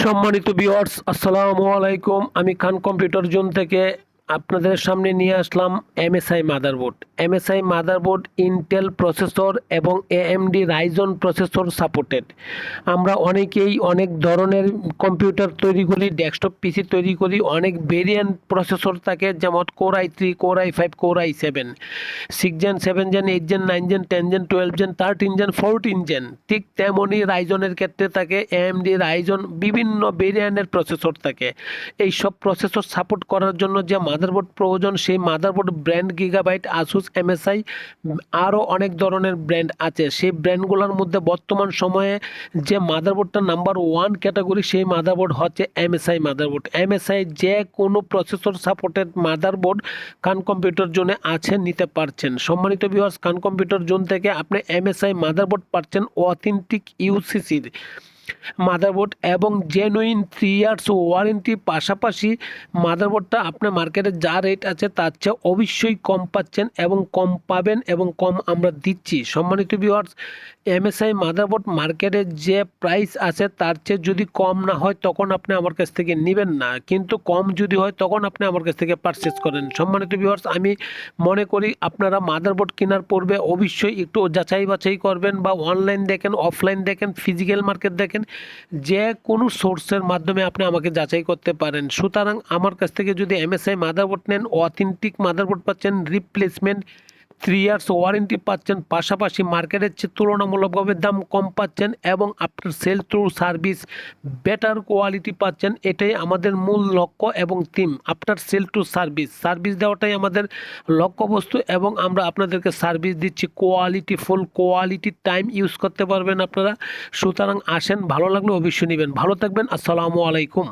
সম্মানিত ভিউয়ার্স, আসসালামু আলাইকুম। আমি খান কম্পিউটার জোন থেকে আপনাদের সামনে নিয়ে আসলাম MSI motherboard. MSI motherboard Intel processor এবং এএমডি রাইজন প্রসেসর সাপোর্টেড। আমরা অনেকেই অনেক ধরনের কম্পিউটার তৈরি করি, ডেস্কটপ পিসি তৈরি করি, অনেক ভেরিয়েন্ট প্রসেসর থাকে, যেমন core i3, core i5, core i7, 6 gen, 7 gen, 8 gen, 9 gen, 10 gen, 12 gen, 13 gen, 14 gen. ঠিক তেমনই রাইজনের ক্ষেত্রে থাকে এএমডি রাইজন, বিভিন্ন ভেরিয়েন্টের প্রসেসর থাকে। এই সব প্রসেসর সাপোর্ট করার জন্য যে মাদারবোর্ড প্রয়োজন, সেই motherboard brand gigabyte, Asus, MSI, আরও অনেক ধরনের ব্র্যান্ড আছে। সেই ব্র্যান্ডগুলোর মধ্যে বর্তমান সময়ে যে মাদারবোর্ডটা নাম্বার 1 ক্যাটাগরি, সেই মাদারবোর্ড হচ্ছে এমএসআই মাদারবোর্ড। এমএসআই যে কোনো প্রসেসর সাপোর্টেড মাদারবোর্ড খান কম্পিউটার জোনে আছে, নিতে পারছেন। সম্মানিত ভিউয়ার্স, খান কম্পিউটার জোন থেকে আপনি এমএসআই মাদারবোর্ড পাচ্ছেন অথেন্টিক ইউসিসির মাদারবোর্ড এবং জেনুইন 3 ইয়ার্স ওয়ারেন্টি। পাশাপাশি মাদারবোর্ডটা আপনার মার্কেটে যা রেট আছে তার চেয়ে অবশ্যই কম পাচ্ছেন এবং কম পাবেন এবং কম আমরা দিচ্ছি। সম্মানিত ভিউয়ার্স, এমএসআই মাদারবোর্ড মার্কেটে যে প্রাইস আছে তার চেয়ে যদি কম না হয় তখন আপনি আমার কাছ থেকে নেবেন না, কিন্তু কম যদি হয় তখন আপনি আমার কাছ থেকে পারচেস করেন। সম্মানিত ভিউয়ার্স, আমি মনে করি আপনারা মাদারবোর্ড কেনার পূর্বে অবশ্যই একটু যাচাই বাছাই করবেন, বা অনলাইন দেখেন, অফলাইন দেখেন, ফিজিক্যাল মার্কেট দেখেন, যে কোনো সোর্সের মাধ্যমে আপনি আমাকে যাচাই করতে পারেন। সুতরাং আমার কাছ থেকে যদি এমএসআই মাদারবোর্ড নেন, অথেন্টিক মাদারবোর্ড পাচ্ছেন, রিপ্লেসমেন্ট 3 ইয়ার্স ওয়ারেন্টি পাচ্ছেন, পাশাপাশি মার্কেটের চেয়ে তুলনামূলকভাবে দাম কম পাচ্ছেন এবং আপনার sell through service better quality পাচ্ছেন। এটাই আমাদের মূল লক্ষ্য এবং থিম। আপনার সেল টু সার্ভিস দেওয়াটাই আমাদের লক্ষ্যবস্তু এবং আমরা আপনাদেরকে সার্ভিস দিচ্ছি quality full, quality time use করতে পারবেন আপনারা। সুতরাং আসেন, ভালো লাগলে অবশ্যই নেবেন। ভালো থাকবেন, আসসালামু আলাইকুম।